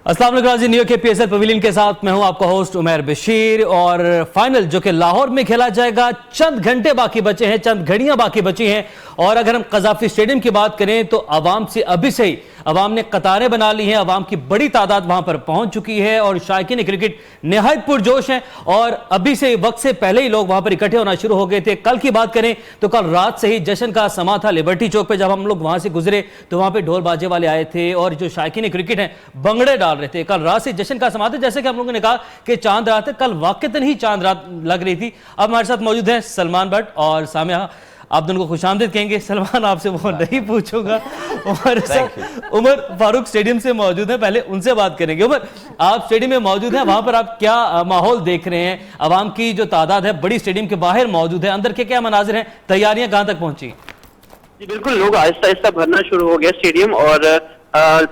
अस्सलाम वालेकुम न्यूयॉर्क के पीएसएल पवेलियन के साथ मैं हूं आपका होस्ट उमर बशीर। और फाइनल जो कि लाहौर में खेला जाएगा, चंद घंटे बाकी बचे हैं, चंद घड़ियां बाकी बची हैं। और अगर हम कज़ाफ़ी स्टेडियम की बात करें तो आवाम से अभी से ही अवाम ने कतारें बना ली हैं, अवाम की बड़ी तादाद वहां पर पहुंच चुकी है और शायकीन क्रिकेट निहायत पुरजोश हैं। और अभी से वक्त से पहले ही लोग वहां पर इकट्ठे होना शुरू हो गए थे। कल की बात करें तो कल रात से ही जश्न का समा था लिबर्टी चौक पे। जब हम लोग वहां से गुजरे तो वहां पे ढोल बाजे वाले आए थे और जो शायकीन क्रिकेट हैं बंगड़े डाल रहे थे। कल रात से जश्न का समा था, जैसे कि हम लोगों ने कहा कि चांद रात है, कल वाकईतन ही चांद रात लग रही थी। अब हमारे साथ मौजूद हैं सलमान भट्ट और सामिया। आप दोनों को खुशामदीद कहेंगे। सलमान आपसे वो नहीं पूछूंगा, उमर फारूक स्टेडियम से मौजूद है, पहले उनसे बात करेंगे। उमर, आप स्टेडियम में मौजूद हैं, वहां पर आप क्या माहौल देख रहे हैं? आवाम की जो तादाद है बड़ी स्टेडियम के बाहर मौजूद है, अंदर के क्या मनाजिर हैं, तैयारियां कहां तक पहुंची? जी बिल्कुल, लोग आहिस्ता आहिस्ता भरना शुरू हो गया स्टेडियम और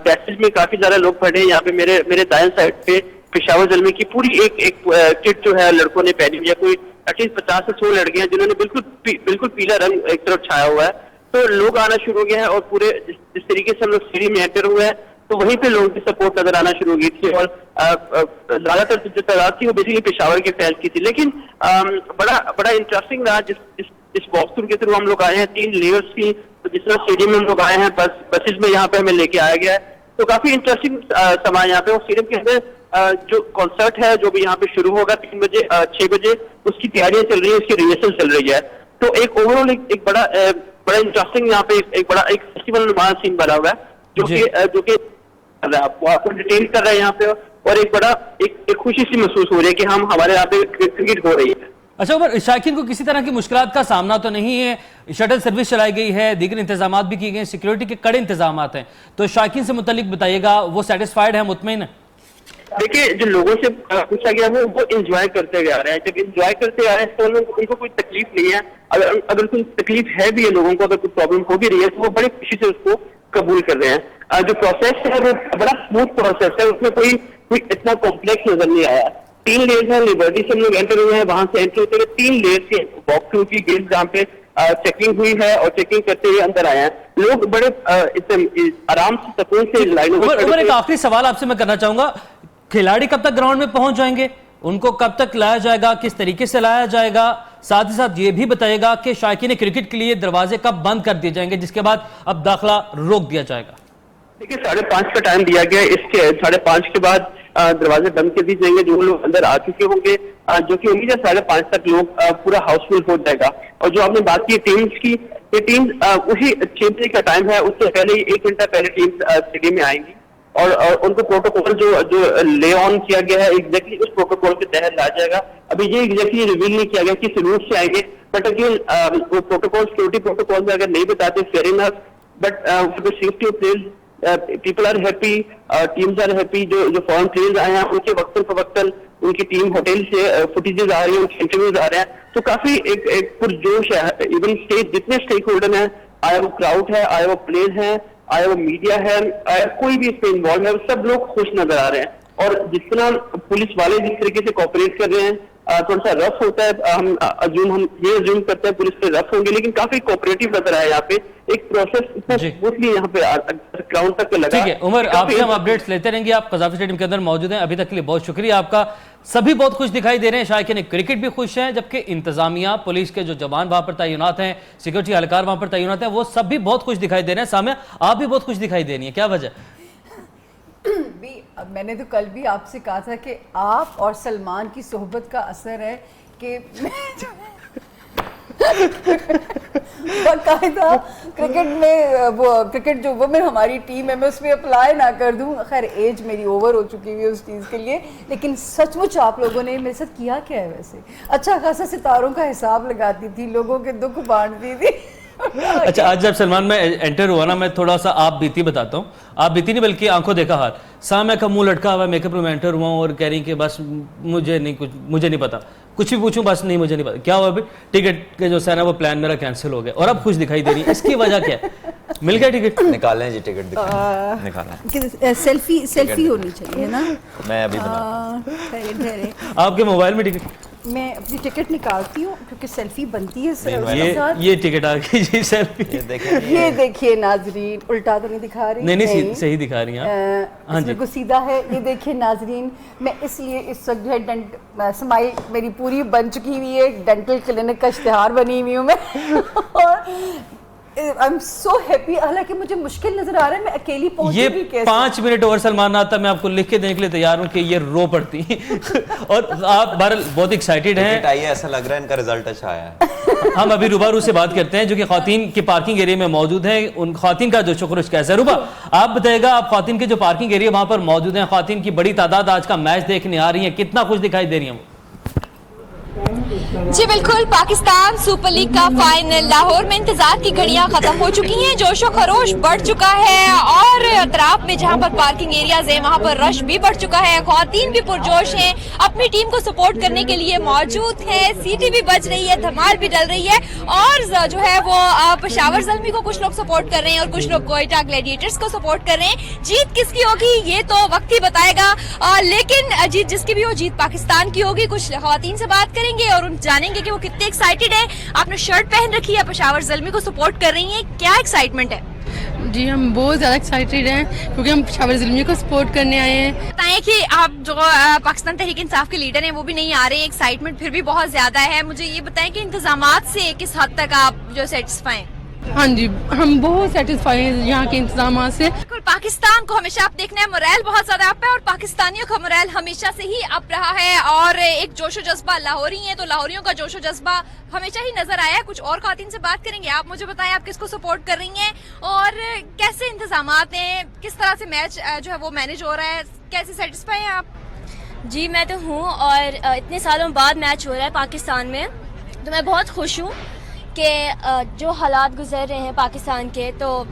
पैसेज में काफी ज्यादा लोग खड़े हैं। यहाँ पे मेरे दाएं साइड पे पेशावर ज़ल्मी की पूरी एक किट जो है लड़कों ने पहनी हुई है। कोई एटलीस्ट 50 से 100 लड़के हैं जिन्होंने बिल्कुल पीला रंग एक तरफ छाया हुआ है। तो लोग आना शुरू हो गए हैं और पूरे जिस तरीके से हम लोग स्टेडियम में एंटर हुए हैं तो वहीं पे लोगों की सपोर्ट नजर आना शुरू हो गई थी। और ज्यादातर जो तादाद थी वो बेसिकली पेशावर के फैंस की थी। लेकिन बड़ा इंटरेस्टिंग रहा इस वॉक थ्रू के थ्रू हम लोग आए हैं। 3 लेयर्स की, तो जिस तरह स्टेडियम में हम लोग आए हैं बसेज में यहाँ पे हमें लेके आया गया है। तो काफी इंटरेस्टिंग समा यहाँ पे। और स्टेडियम के अंदर जो कॉन्सर्ट है जो भी यहाँ पे शुरू होगा 3 बजे 6 बजे, उसकी तैयारियां चल रही है, उसकी रिहर्सल चल रही है। तो एक ओवरऑल एक बड़ा इंटरेस्टिंग यहाँ पे एक फेस्टिवल नुमा सीन बना हुआ है जो कि आपको डिटेल कर रहे हैं यहाँ पे। और एक खुशी सी महसूस हो रही है कि हमारे यहाँ पे क्रिकेट हो रही है। अच्छा उमर, शायकीन को किसी तरह की मुश्किलात का सामना तो नहीं है? शटल सर्विस चलाई गई है, दीगर इंतजाम भी किए गए, सिक्योरिटी के कड़े इंतजाम हैं, तो शायकीन से मुतालिक बताइएगा, वो सेटिस्फाइड है, मुतमईन है? देखिए, जो लोगों से पूछा गया है वो एंजॉय करते हुए आ रहे हैं। जब एंजॉय करते आ रहे हैं तो उनको कोई तकलीफ नहीं है। अगर कोई तकलीफ है भी है लोगों को, अगर कोई प्रॉब्लम हो भी रही है तो वो बड़ी खुशी से उसको कबूल कर रहे हैं। जो प्रोसेस है वो बड़ा स्मूथ प्रोसेस है, उसमें कोई इतना कॉम्प्लेक्स नजर नहीं आया। 3 लेयर्स है, लिबर्टी से हम लोग एंटर हुए हैं, वहां से एंटर होते हुए 3 लेयर्स के वॉक थ्रू की गेट जहाँ पे चेकिंग हुई है और चेकिंग करते हुए अंदर आए हैं लोग। बड़े आराम से सुकून से लाइन में। एक आखिरी सवाल आपसे मैं करना चाहूंगा, खिलाड़ी कब तक ग्राउंड में पहुंच जाएंगे? उनको कब तक लाया जाएगा, किस तरीके से लाया जाएगा? साथ ही साथ ये भी बताइएगा कि शायकीन क्रिकेट के लिए दरवाजे कब बंद कर दिए जाएंगे जिसके बाद अब दाखिला रोक दिया जाएगा? देखिए, 5:30 का टाइम दिया गया है। इसके 5:30 के बाद दरवाजे बंद कर दिए जाएंगे। जो लोग अंदर आ चुके होंगे, जो कि उम्मीद है 5:30 तक लोग पूरा हाउसफुल हो जाएगा। और जो आपने बात की टीम्स की, ये टीम उसी 6 बजे का टाइम है, उससे पहले ही 1 घंटा पहले टीम स्टेडियम में आएंगी और उनको प्रोटोकॉल जो ले ऑन किया गया है एग्जैक्टली उस प्रोटोकॉल के तहत लाया जाएगा। अभी ये एग्जैक्टली रिवील नहीं किया गया किस रूट से आएंगे, बट अगेन वो प्रोटोकॉल सिक्योरिटी प्रोटोकॉल में अगर नहीं बताते fair enough, but for the safety of players people are happy, teams are happy. जो फॉरेन प्लेयर्स आए हैं उनके वक्तन फवक्तन उनकी टीम होटल से फुटेजेस आ रही है, उनके इंटरव्यूज आ रहे हैं। तो काफी एक पुरजोश है। इवन स्टेट जितने स्टेक होल्डर हैं, आया वो क्राउड है, आया वो प्लेयर्स हैं, आया वो मीडिया है, कोई भी इसमें इन्वॉल्व है, सब लोग खुश नजर आ रहे हैं। और जिस तरह पुलिस वाले जिस तरीके से कोऑपरेट कर रहे हैं, थोड़ा सा रफ होता है, हम ये अज्यूम करते हैं पुलिस पे रफ होंगे, लेकिन काफी कोऑपरेटिव नजर आया। यहाँ पे एक प्रोसेस इतना स्मूथली यहाँ पे ग्राउंड तक लगा। ठीक है उमर, आपसे हम अपडेट्स लेते रहेंगे। आप कज़ाफ़ी स्टेडियम के अंदर मौजूद हैं, अभी तक के लिए बहुत शुक्रिया आपका। सभी बहुत खुश दिखाई दे रहे हैं, शायकीन क्रिकेट भी खुश हैं, जबकि इंतजामिया, पुलिस के जो जवान वहां पर तैनात हैं, सिक्योरिटी एहलकार वहां पर तैनात हैं, वो सब भी बहुत खुश दिखाई दे रहे हैं। सामिया, आप भी बहुत खुश दिखाई दे रही हैं, क्या वजह? मैंने तो कल भी आपसे कहा था कि आप और सलमान की सोहबत का असर है कि बाकायदा क्रिकेट में वो क्रिकेट जो वुमेन हमारी टीम है मैं उसमें अप्लाई ना कर दूं। खैर एज मेरी ओवर हो चुकी हुई है उस चीज़ के लिए, लेकिन सचमुच आप लोगों ने मेरे साथ किया क्या है? वैसे अच्छा खासा सितारों का हिसाब लगाती थी, लोगों के दुख बांटती थी। अच्छा, आज जब सलमान में एंटर हुआ ना, मैं थोड़ा सा आप बीती बताता हूँ। आप बीती नहीं बल्कि आंखों देखा हाल। सामने का मुंह लटका हुआ, मेकअप में एंटर हुआ और कह रही कि बस मुझे नहीं पता, कुछ भी पूछूं बस नहीं, मुझे नहीं पता क्या हुआ। अभी टिकट के जो है ना वो प्लान मेरा कैंसिल हो गया और अब खुश दिखाई दे रही है, इसकी वजह क्या है? मिल गया टिकट? निकालें जी, टिकट निकालें। सेल्फी होनी चाहिए ना। मैं अभी बना आपके मोबाइल में टिकट मैं अपनी टिकट निकालती हूँ क्योंकि सेल्फी बनती है उसके साथ। ये टिकट आ गई जी सेल्फी। ये देखिए नाजरीन, उल्टा तो नहीं दिखा रही? नहीं, सही दिखा रही हैं आप। हाँ जी, सीधा है। ये देखिए नाजरीन, मैं इसलिए इस वक्त जो है स्माइल मेरी पूरी बन चुकी हुई है, डेंटल क्लिनिक का इश्तिहार बनी हुई हूँ मैं और आई एम सो हैप्पी। हालांकि मुझे मुश्किल नजर आ रहा है, मैं अकेली पहुंचूंगी कैसे? 5 मिनट और सलमान आता, मैं आपको लिख के देने के लिए तैयार हूं कि ये रो पड़ती और आप बहरहाल बहुत एक्साइटेड हैं। ऐसा लग रहा है इनका रिजल्ट अच्छा आया है। हम अभी रूबारू से बात करते हैं जो कि ख्वातीन के पार्किंग एरिया में मौजूद है। उन ख्वातीन का जो शुक्र कैसा है, रूबा आप बताएगा, आप ख्वातीन के जो पार्किंग एरिया वहां पर मौजूद है, ख्वातीन की बड़ी तादाद आज का मैच देखने आ रही है, कितना कुछ दिखाई दे रही है? जी बिल्कुल, पाकिस्तान सुपर लीग का फाइनल, लाहौर में इंतजार की घड़ियां खत्म हो चुकी हैं, जोशो खरोश बढ़ चुका है और अतराफ में जहां पर पार्किंग एरियाज हैं वहां पर रश भी बढ़ चुका है। ख्वातीन भी पुरजोश हैं, अपनी टीम को सपोर्ट करने के लिए मौजूद है, सीटी भी बज रही है, धमाल भी डल रही है और जो है वो पेशावर ज़ल्मी को कुछ लोग सपोर्ट कर रहे हैं और कुछ लोग कोयटा ग्लैडिएटर्स को सपोर्ट कर रहे हैं। जीत किसकी होगी ये तो वक्त ही बताएगा, लेकिन जीत जिसकी भी हो, जीत पाकिस्तान की होगी। कुछ ख्वातीन से बात करेंगे और उन जानेंगे कि वो कितने एक्साइटेड है। आपने शर्ट पहन रखी है, पेशावर ज़ल्मी को सपोर्ट कर रही है, क्या एक्साइटमेंट है? जी हम बहुत ज़्यादा एक्साइटेड हैं क्योंकि हम पेशावर ज़ल्मी को सपोर्ट करने आए हैं। बताएं कि आप जो पाकिस्तान तहरीक इंसाफ के लीडर हैं वो भी नहीं आ रहे, एक्साइटमेंट फिर भी बहुत ज्यादा है। मुझे ये बताएं कि इंतजामात से किस हद तक आप जो सेटिस्फाई हैं? हाँ जी, हम बहुत सेटिस्फाई हैं यहाँ के इंतजाम से। पाकिस्तान को हमेशा आप देखना है, मोरल बहुत ज्यादा अप है और पाकिस्तानियों का मोरल हमेशा से ही अप रहा है और एक जोशो जज्बा, लाहौरी है तो लाहौरियों का जोशो जज्बा हमेशा ही नजर आया है। कुछ और ख्वातीन से बात करेंगे, आप मुझे बताएं आप किसको सपोर्ट कर रही हैं और कैसे इंतजामात हैं, किस तरह से मैच जो है वो मैनेज हो रहा है, कैसे सेटिस्फाई हैं आप? जी मैं तो हूँ और इतने सालों बाद मैच हो रहा है पाकिस्तान में, तो मैं बहुत खुश हूँ कि जो हालात गुजर रहे हैं पाकिस्तान के, तो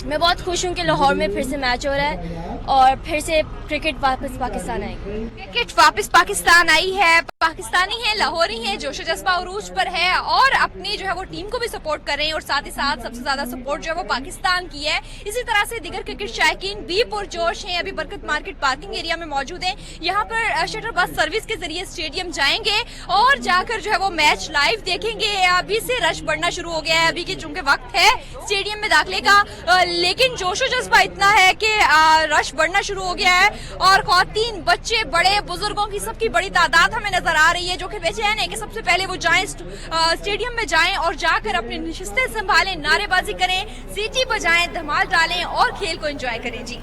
मैं बहुत खुश हूँ कि लाहौर में फिर से मैच हो रहा है और फिर से क्रिकेट वापस पाकिस्तान आएगी। क्रिकेट वापस पाकिस्तान आई है, पाकिस्तानी है, लाहौरी है, जोशो जज्बा उरूज पर है और अपनी जो है वो टीम को भी सपोर्ट कर रहे हैं और साथ ही साथ सबसे ज्यादा सपोर्ट जो है वो पाकिस्तान की है। इसी तरह से दीगर क्रिकेट शायकीन भी पुरजोश हैं। अभी बरकत मार्केट पार्किंग एरिया में मौजूद हैं, यहाँ पर शटर बस सर्विस के जरिए स्टेडियम जाएंगे और जाकर जो है वो मैच लाइव देखेंगे। अभी से रश बढ़ना शुरू हो गया है, अभी की चूंकि वक्त है स्टेडियम में दाखिले का, लेकिन जोशो जज्बा इतना है कि रश बढ़ना शुरू हो गया है और ख्वातीन, बच्चे, बड़े, बुजुर्गों की सबकी बड़ी तादाद हमें नजर आ रही है जो कि बेचैन है कि सबसे पहले वो जाएं स्टेडियम में जाएं और जाकर अपनी नशिस्तें संभालें, नारेबाजी करें, सीटी बजाएं, धमाल डालें और खेल को एंजॉय करें। जी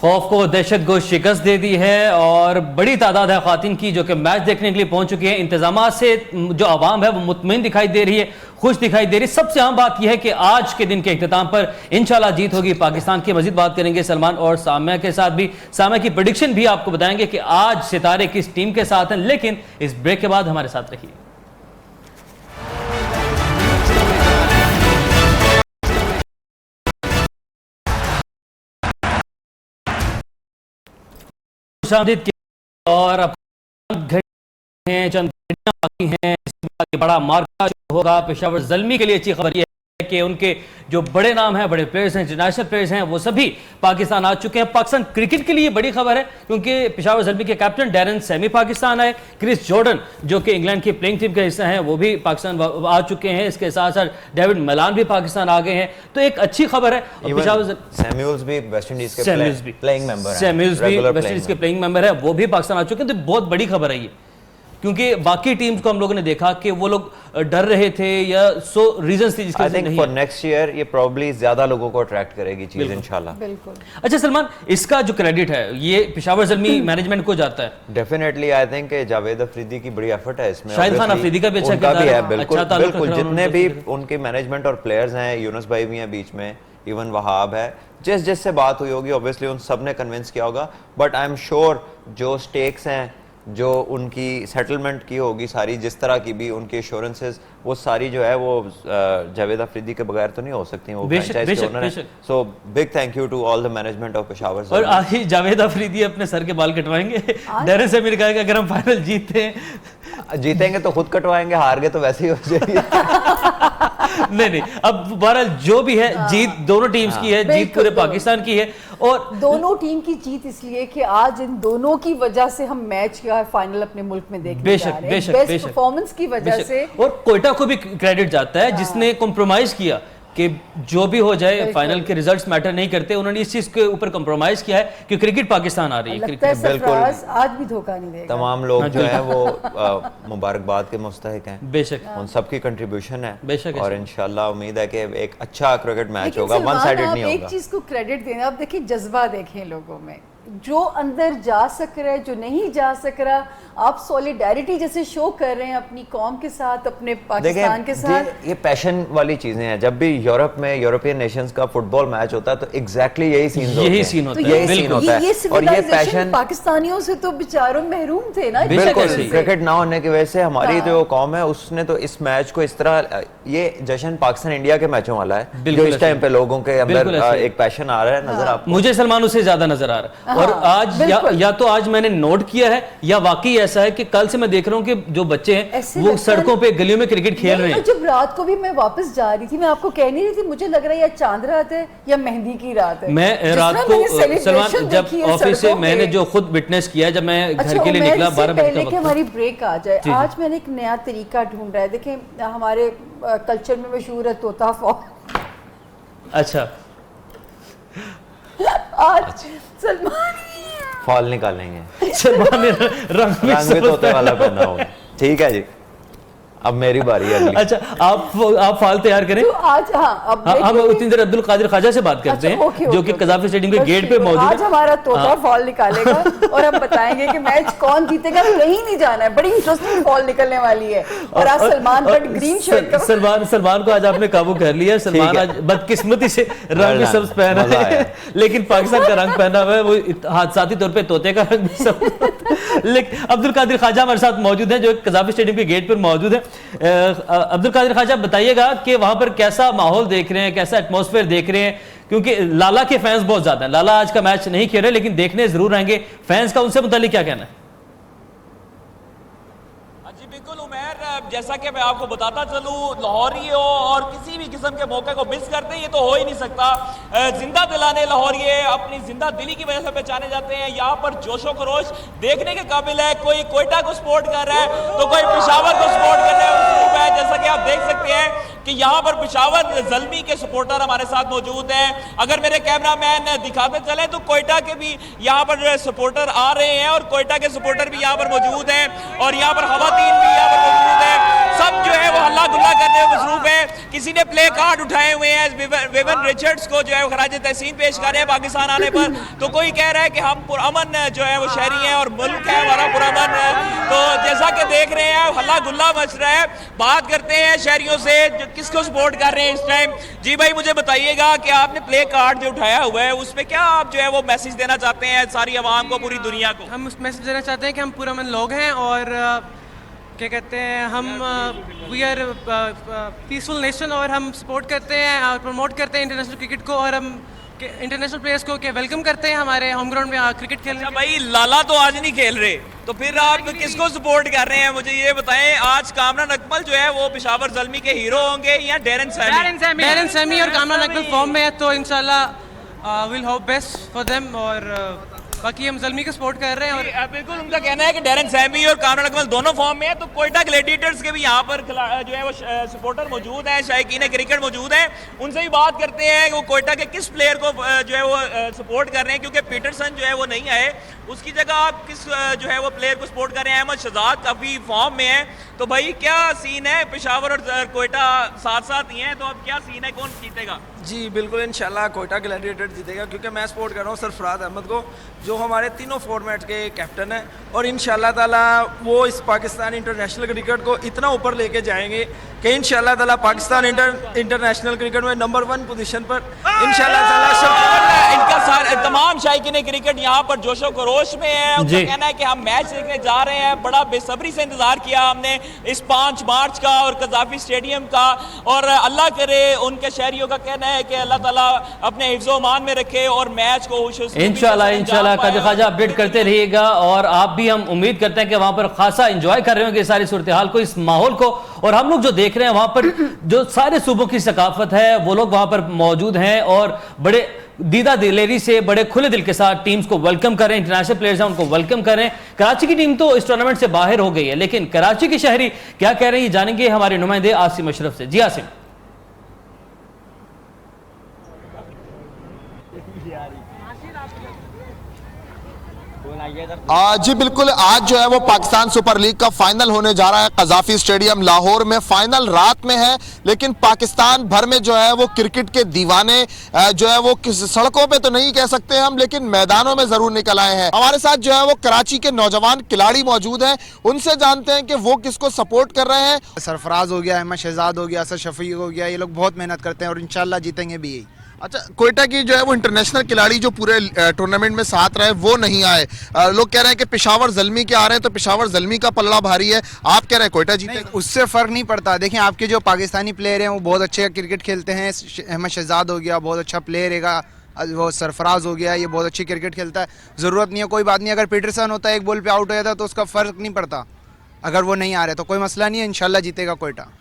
खौफ को दहशत को शिकस्त दे दी है और बड़ी तादाद है ख्वातीन की जो कि मैच देखने के लिए पहुंच चुकी है। इंतजामात से जो आवाम है वो मुतमईन दिखाई दे रही है, खुश दिखाई दे रही है। सबसे अहम बात यह है कि आज के दिन के इख्तिताम पर इंशाल्लाह जीत होगी पाकिस्तान की। मजीद बात करेंगे सलमान और सामिया के साथ भी, सामिया की प्रेडिक्शन भी आपको बताएंगे कि आज सितारे किस टीम के साथ हैं, लेकिन इस ब्रेक के बाद हमारे साथ रहिए। और अब चंद घंटियां बाकी हैं, बड़ा मार्का होगा पेशावर ज़ल्मी के लिए। अच्छी खबर यह है कि उनके जो बड़े नाम हैं, बड़े प्लेयर्स हैं, इंटरनेशनल प्लेयर्स हैं, वो सभी पाकिस्तान आ चुके हैं। पाकिस्तान क्रिकेट के लिए बड़ी खबर है क्योंकि पेशावर ज़ल्मी के कैप्टन डैरन सैमी पाकिस्तान आए, क्रिस जॉर्डन जो कि इंग्लैंड की प्लेइंग टीम का हिस्सा हैं वो भी पाकिस्तान आ चुके हैं। इसके साथ साथ डेविड मलान भी पाकिस्तान आ गए हैं, तो एक अच्छी खबर है। सैमुअल्स भी वेस्ट इंडीज के प्लेइंग मेंबर हैं, सैमुअल्स भी वेस्ट इंडीज के प्लेइंग मेंबर है, वो भी पाकिस्तान आ चुके हैं। तो बहुत बड़ी खबर है ये, क्योंकि बाकी टीम्स को हम लोगों ने देखा कि वो लोग डर रहे थे या सो रीजंस थी जिसके वजह से नहीं। फॉर नेक्स्ट ईयर ये प्रोबब्ली ज्यादा लोगों को अट्रैक्ट करेगी चीज इंशाल्लाह। बिल्कुल। अच्छा सलमान, इसका जो क्रेडिट है ये पेशावर ज़ल्मी मैनेजमेंट को जाता है। Definitely I think Javed Afridi की बड़ी एफर्ट है इसमें, शाहिद खान अफरीदी का भी अच्छा किरदार है। बिल्कुल अच्छा बिल्कुल, जितने भी उनके मैनेजमेंट और प्लेयर्स हैं, यूनुस भाई भी हैं बीच में, इवन वहाब है, जिससे बात हुई होगी ऑब्वियसली उन सब ने कन्विंस किया होगा। बट आई एम श्योर जो स्टेक्स हैं, जो उनकी सेटलमेंट की होगी सारी, जिस तरह की भी उनकी एश्योरेंसेस, वो सारी जो है वो जावेद अफरीदी के बगैर तो नहीं हो सकती। वो फ्रेंचाइज के ओनर हैं। So big thank you to all the management of Peshawar. और आज ही जावेद अफरीदी अपने सर के बाल कटवाएंगे। डैरन सैमी ने कहा कि अगर हम फाइनल जीतेंगे तो खुद कटवाएंगे, हार गए तो वैसे ही हो जाएगी। नहीं, अब बहरहाल जो भी है, जीत दोनों टीम्स की है, जीत पूरे पाकिस्तान की है और दोनों टीम की जीत इसलिए कि आज इन दोनों की वजह से हम मैच का फाइनल अपने मुल्क में देखने बेशक, जा रहे हैं। बेशक, बेस्ट बेशक, परफॉर्मेंस की वजह बेशक। से। और कोयटा को भी क्रेडिट जाता है जिसने कॉम्प्रोमाइज किया कि जो भी हो जाए फाइनल के रिजल्ट्स मैटर नहीं करते, उन्होंने इस चीज के ऊपर कॉम्प्रोमाइज किया है कि क्रिकेट पाकिस्तान आ रही है। लगता है बिल्कुल। सरफराज आज भी धोखा नहीं देगा। तमाम लोग जो है वो मुबारकबाद के मुस्तहिक हैं, बेशक उन सबकी कंट्रीब्यूशन है बेशक और इंशाल्लाह उम्मीद है कि एक अच्छा क्रिकेट मैच लेकिन होगा, वन सलमान, साइडेड आप नहीं एक होगा। चीज को क्रेडिट देना, आप देखिए जज्बा देखें लोगों में, जो अंदर जा सक रहा है, जो नहीं जा सक रहा, आप सॉलिडेरिटी जैसे शो कर रहे हैं अपनी कौम के साथ, अपने पाकिस्तान के साथ। ये पैशन वाली चीजें हैं। जब भी यूरोप में यूरोपियन नेशंस का फुटबॉल मैच होता है तो एग्जैक्टली यही सीन होते हैं। यही सीन होता तो है, ये सीन बिल्कुल। होता है। ये और ये सिविलाइजेशन पैशन पाकिस्तानियों से तो बेचारों महरूम थे ना। बेशक बिल्कुल ऐसे ही। क्रिकेट ना होने की वजह से हमारी हाँ। जो कौम है उसने तो इस मैच को इस तरह, ये जश्न पाकिस्तान इंडिया के मैचों वाला है जो बिल्कुल इस टाइम पे लोगों के अंदर बिल्कुल ऐसे ही। एक पैशन आ रहा है नजर आपको। मुझे सलमान उससे ज्यादा नजर आ रहा है। और हाँ, आज बिल्कुल। या तो आज मैंने नोट किया है या वाकई ऐसा है कि कल से मैं देख रहा हूँ कि जो बच्चे हैं ऐसे वो लगता है- सड़कों पे गलियों में क्रिकेट खेल रहे नहीं, हैं। जब रात को भी मैं वापस जा रही थी, मैं आपको कह नहीं रही थी, मुझे लग रहा है या चांद रात है या मेहंदी की रात है। मैं जिस रात तरह को मैंने celebration सलमान जब देखी है ऑफिस से सड़कों मैंने पे। जो खुद विटनेस किया है, जब मैं घर अच्छा, के लिए उमर, निकला इससे 12 बजे पहले का कि वक्त। हमारी ब्रेक आ जाए, जी, जी। आज मैंने एक नया तरीका ढूंढ रहा है। देखें हमारे कल्चर में मशहूर है तोता फॉल। अच्छा आज सलमान फॉल निकालेंगे, सलमान ने रंग भी रंग भी तोते वाला पहना होगा। ठीक है जी, अब मेरी बारी है अगली। अच्छा आप फाल तैयार करें। तो आज हम हम उतनी देर अब्दुल कादिर ख्वाजा से बात करते हैं, जो कि कजाफी स्टेडियम के गेट पे मौजूद आज है। हमारा तोता फॉल निकालेगा और हम बताएंगे कि मैच कौन जीतेगा। कहीं नहीं जाना है, बड़ी इंटरेस्टिंग फॉल निकलने वाली है। और आज सलमान बट ग्रीन शर्ट का सलमान को आज आपने काबू कर लिया। सलमान ठीक है। आज बदकिस्मती से रंग Well सब्ज done, पहना मजा है, आया। लेकिन पाकिस्तान का रंग पहना हुआ है वो हादसाती तौर पे तोते का रंग भी सब। लेकिन अब्दुल कादिर ख्वाजा हमारे साथ मौजूद है, जो कजाफी स्टेडियम के गेट पर मौजूद है। अब्दुल कादिर ख्वाजा, बताइएगा कि वहां पर कैसा माहौल देख रहे हैं, कैसा एटमॉस्फेयर देख रहे हैं, क्योंकि लाला के फैंस बहुत ज्यादा हैं। लाला आज का मैच नहीं खेल रहे लेकिन देखने जरूर आएंगे। फैंस का उनसे मुतालिक क्या कहना है? जी बिल्कुल उमैर, जैसा कि मैं आपको बताता चलूँ, लाहौरी हो और किसी भी किस्म के मौके को मिस करते हैं ये तो हो ही नहीं सकता। जिंदा दिलाने लाहौरी अपनी जिंदा दिली की वजह से पहचाने जाते हैं। यहाँ पर जोशो खरोश देखने के काबिल है। कोई कोयटा को सपोर्ट कर रहा है तो कोई पेशावर को सपोर्ट कर रहा है। जैसा कि आप देख सकते हैं कि यहाँ पर पेशावर ज़ल्मी के सपोर्टर हमारे साथ मौजूद हैं। अगर मेरे कैमरामैन दिखाते चले तो कोयटा के भी यहाँ पर सपोर्टर आ रहे हैं और कोयटा के सपोर्टर भी यहाँ पर मौजूद हैं और यहाँ पर खवातीन भी यहाँ पर मौजूद है। सब जो है वो हल्ला गुल्ला करने में मसरूफ है। किसी ने प्ले कार्ड उठाए हुए हैं, विवन रिचर्ड्स को जो है वो खराज तहसीन पेश कर रहे हैं पाकिस्तान आने पर। तो कोई कह रहा है कि हम पुरअमन जो है वो शहरी हैं और मुल्क है हमारा पुरअमन। तो जैसा कि देख रहे हैं हल्ला गुल्ला मच रहा है। बात करते हैं शहरियों से जो किसको सपोर्ट कर रहे हैं इस टाइम। जी भाई, मुझे बताइएगा कि आपने प्ले कार्ड जो उठाया हुआ है उसमें क्या आप जो है वो मैसेज देना चाहते हैं सारी आवाम को, पूरी दुनिया को? हम उस मैसेज देना चाहते हैं कि हम पुरअमन लोग हैं और क्या कहते हैं, हम वी आर पीसफुल नेशन और हम सपोर्ट करते हैं और प्रमोट करते हैं इंटरनेशनल क्रिकेट को और हम इंटरनेशनल प्लेयर्स को वेलकम करते हैं हमारे होम ग्राउंड में क्रिकेट खेलने। अच्छा भाई, लाला तो आज नहीं खेल रहे तो फिर आप किसको सपोर्ट कर रहे हैं? मुझे ये बताएं, आज कामरान अकमल जो है वो पेशावर ज़ल्मी के हीरो होंगे या डेरन सैमी? डेरन सैमी और कामरान अकमल फॉर्म में है तो इंशाल्लाह will hope best for them और बाकी हम ज़ल्मी को सपोर्ट कर रहे हैं। और बिल्कुल उनका कहना है कि डेरन सैमी और कामरान अकमल दोनों फॉर्म में है। तो कोयटा ग्लैडिएटर्स के भी यहाँ पर जो है वो सपोर्टर मौजूद हैं, शायकीन क्रिकेट मौजूद हैं। उनसे भी बात करते हैं कि वो कोयटा के किस प्लेयर को जो है वो सपोर्ट कर रहे हैं, क्योंकि पीटरसन जो है वो नहीं आए, उसकी जगह आप किस जो है वो प्लेयर को सपोर्ट कर रहे हैं? अहमद शहजाद काफ़ी फॉर्म में है। तो भाई क्या सीन है? पेशावर और कोयटा साथ साथ ही हैं, तो अब क्या सीन है, कौन जीतेगा? जी बिल्कुल, इंशाल्लाह कोयटा ग्लैडिएटर जीतेगा क्योंकि मैं सपोर्ट कर रहा हूँ सरफराज अहमद को, जो हमारे तीनों फॉर्मेट के कैप्टन हैं और इंशाल्लाह ताला वो इस पाकिस्तान इंटरनेशनल क्रिकेट को इतना ऊपर लेके जाएंगे कि इंशाल्लाह ताला पाकिस्तान इंटरनेशनल क्रिकेट में नंबर 1 पोजीशन पर इंशाल्लाह ताला। इनका तमाम शायकीन क्रिकेट यहाँ पर जोशो खरोश में है। उनका कहना है कि हम मैच देखने जा रहे हैं, बड़ा बेसब्री से इंतजार किया हमने इस 5 मार्च का और कजाफी स्टेडियम का, और अल्लाह करे उनके शहरियों का कहना है कि अल्लाह ताला अपने हिफ्ज़ो मान में रखे और मैच को इंशाल्लाह कादिर ख्वाजा अपडेट करते रहिएगा। और आप भी, हम उम्मीद करते हैं कि वहां पर खासा एंजॉय कर रहे होंगे सारी सूरत हाल को, इस माहौल को। और हम लोग जो देख रहे हैं वहां पर जो सारे सूबों की सकाफत है वो लोग वहां पर मौजूद हैं और बड़े दीदा दिलेरी से बड़े खुले दिल के साथ टीम्स को वेलकम करें, इंटरनेशनल प्लेयर्स हैं उनको वेलकम करें। कराची की टीम तो इस टूर्नामेंट से बाहर हो गई है, लेकिन कराची के शहरी क्या कह रहे हैं ये जानेंगे हमारे नुमाइंदे आसिम अशरफ से। जी आसिम। जी बिल्कुल, आज जो है वो पाकिस्तान सुपर लीग का फाइनल होने जा रहा है कजाफी स्टेडियम लाहौर में। फाइनल रात में है, लेकिन पाकिस्तान भर में जो है वो क्रिकेट के दीवाने जो है वो सड़कों पे तो नहीं कह सकते हम, लेकिन मैदानों में जरूर निकल आए हैं। हमारे साथ जो है वो कराची के नौजवान खिलाड़ी मौजूद हैं, उनसे जानते हैं कि वो किसको सपोर्ट कर रहे हैं। सरफराज हो गया, अहमद शहजाद हो गया, असद शफीक हो गया, ये लोग बहुत मेहनत करते हैं और इंशाल्लाह जीतेंगे भी यही। अच्छा, कोयटा की जो है वो इंटरनेशनल खिलाड़ी जो पूरे टूर्नामेंट में साथ रहे वो नहीं आए। लोग कह रहे हैं कि पेशावर ज़ल्मी के आ रहे हैं, तो पेशावर ज़ल्मी का पल्ला भारी है। आप कह रहे हैं कोयटा जीतेगा? उससे फर्क नहीं पड़ता। देखें, आपके जो पाकिस्तानी प्लेयर हैं वो बहुत अच्छे क्रिकेट खेलते हैं। अहमद शहजाद हो गया, बहुत अच्छा प्लेयर है। वो सरफराज हो गया, ये बहुत अच्छी क्रिकेट खेलता है। ज़रूरत नहीं है, कोई बात नहीं। अगर पीटरसन होता है, एक बॉल पे आउट हो जाता तो उसका फर्क नहीं पड़ता। अगर वो नहीं आ रहे तो कोई मसला नहीं है, इंशाल्लाह जीतेगा कोयटा।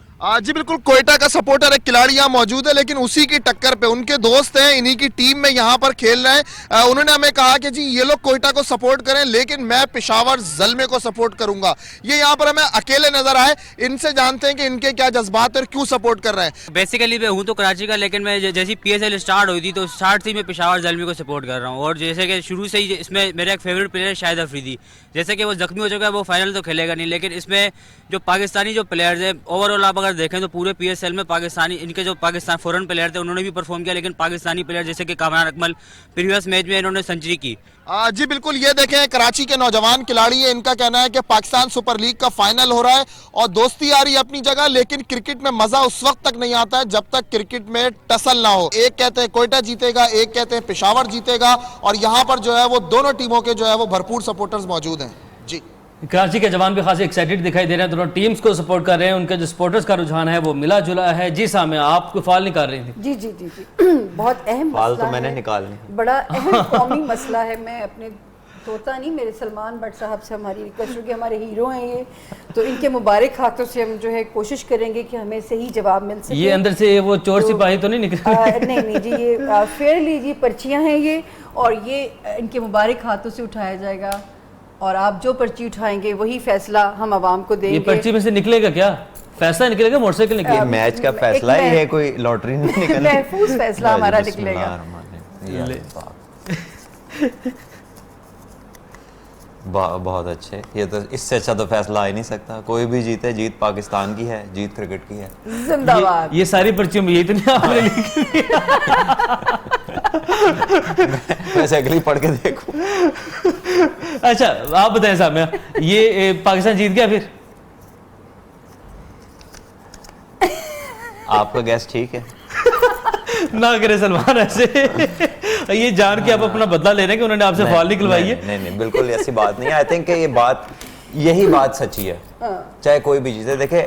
जी बिल्कुल, कोयटा का सपोर्टर एक खिलाड़ी यहाँ मौजूद है, लेकिन उसी की टक्कर पे उनके दोस्त हैं, इन्हीं की टीम में यहाँ पर खेल रहे हैं। उन्होंने हमें कहा कि जी ये लोग कोयटा को सपोर्ट करें, लेकिन मैं पेशावर ज़ल्मे को सपोर्ट करूंगा। ये यहाँ पर हमें अकेले नजर आए। इनसे जानते हैं कि इनके क्या जज्बात और क्यों सपोर्ट कर रहे हैं। बेसिकली मैं हूँ तो कराची का, लेकिन मैं जैसी PSL स्टार्ट हुई थी तो स्टार्ट से ही मैं पेशावर ज़ल्मी को सपोर्ट कर रहा हूँ। और जैसे कि शुरू से ही इसमें मेरा एक फेवरेट प्लेयर है शाहिद अफरीदी। जैसे कि वो जख्मी हो चुका है, वो फाइनल तो खेलेगा नहीं, लेकिन इसमें जो पाकिस्तानी जो प्लेयर्स हैं ओवरऑल आप अगर देखें तो पूरे PSL में पाकिस्तानी, इनके जो पाकिस्तान फॉरेन प्लेयर थे उन्होंने भी परफॉर्म किया, लेकिन पाकिस्तानी प्लेयर जैसे कि कामरान अकमल प्रीवियस मैच में इन्होंने सेंचुरी की। जी बिल्कुल, ये देखें कराची के नौजवान खिलाड़ी है, इनका कहना है कि पाकिस्तान सुपर लीग का फाइनल हो रहा है और दोस्ती आ रही है अपनी जगह, लेकिन क्रिकेट में मजा उस वक्त तक नहीं आता है जब तक क्रिकेट में टसल ना हो। एक कहते हैं कोयटा जीतेगा, एक कहते हैं पेशावर जीतेगा, और यहाँ पर जो है वो दोनों टीमों के जो है वो भरपूर सपोर्टर्स मौजूद हैं। जी, कराची के जवान भी खासे एक्साइटेड दिखाई दे रहे हैं, दोनों टीम्स को सपोर्ट कर रहे हैं। उनके जो सपोर्टर्स का रुझान है वो मिला जुला है। जी सामने आप कोई फाल निकाल रही थी? जी जी जी जी बहुत अहम फाल मसला तो मैंने है, निकालनी, बड़ा अहम कौमी मसला है। मैं अपने तोता नहीं, मेरे सलमान भट्ट साहब से हमारी रिक्वेस्ट होगी, हमारे हीरो हैं ये, तो इनके मुबारक हाथों से हम जो है कोशिश करेंगे कि हमें सही जवाब मिल सके। ये अंदर से वो चोर सिपाही तो नहीं निकल? नहीं जी, ये फेयरली जी पर्चियाँ हैं ये, और ये इनके मुबारक हाथों से उठाया जाएगा, और आप जो पर्ची उठाएंगे वही फैसला हम आवाम को देंगे। ये पर्ची में से निकलेगा क्या? फैसला निकलेगा, मोटरसाइकिल निकलेगा? मैच का फैसला ही है, कोई लॉटरी नहीं निकलना। महफूज फैसला हमारा निकलेगा। बहुत अच्छे, ये तो इससे अच्छा तो फैसला आ ही नहीं सकता। कोई भी जीते, जीत पाकिस्तान की है, जीत क्रिकेट की है। जिंदाबाद। ये सारी पर्चियों में ये तो नहीं आपने लिखी? वैसे अगली पढ़ के देखो। अच्छा आप बताएं साहब, ये पाकिस्तान जीत गया फिर? आपका गैस ठीक है? ना करे सलमान ऐसे। ये जान के आप अपना बदला ले रहे हैं कि उन्होंने आपसे फाल निकलवाई है? नहीं, बिल्कुल ऐसी बात नहीं है। आई थिंक यही बात सच्ची है, चाहे कोई भी जीते। देखे,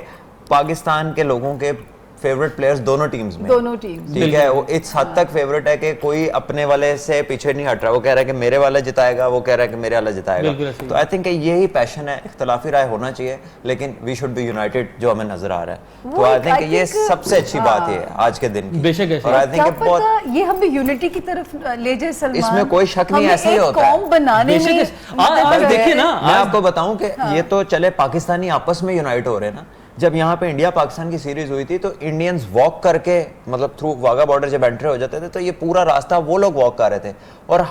पाकिस्तान के लोगों के फेवरेट प्लेयर्स दोनों टीम्स में, दोनों टीम्स, ठीक है। वो इस हद तक फेवरेट है कि कोई अपने वाले से पीछे नहीं हट रहा। वो कह रहा है कि मेरे वाला जिताएगा, वो कह रहा है कि मेरे वाला जिताएगा। तो आई थिंक यही पैशन है। इख्तलाफी राय होना चाहिए, लेकिन वी शुड बी यूनाइटेड, जो हमें नजर आ रहा है। तो आई थिंक ये सबसे अच्छी बात है आज के दिन की। बेशक, और आई थिंक बहुत ये हमें यूनिटी की तरफ ले जाए सलमान। इसमें कोई शक नहीं, ऐसा ही होता है। कौम बनाने में देखिए ना, मैं आपको बताऊं कि ये तो चले पाकिस्तानी आपस में यूनाइट हो रहे हैं ना। जब यहाँ पे इंडिया पाकिस्तान की सीरीज हुई थी तो इंडियंस वॉक करके, मतलब थ्रू वाघा बॉर्डर जब एंट्री हो जाते थे तो ये पूरा रास्ता वो लोग वॉक कर रहे थे, और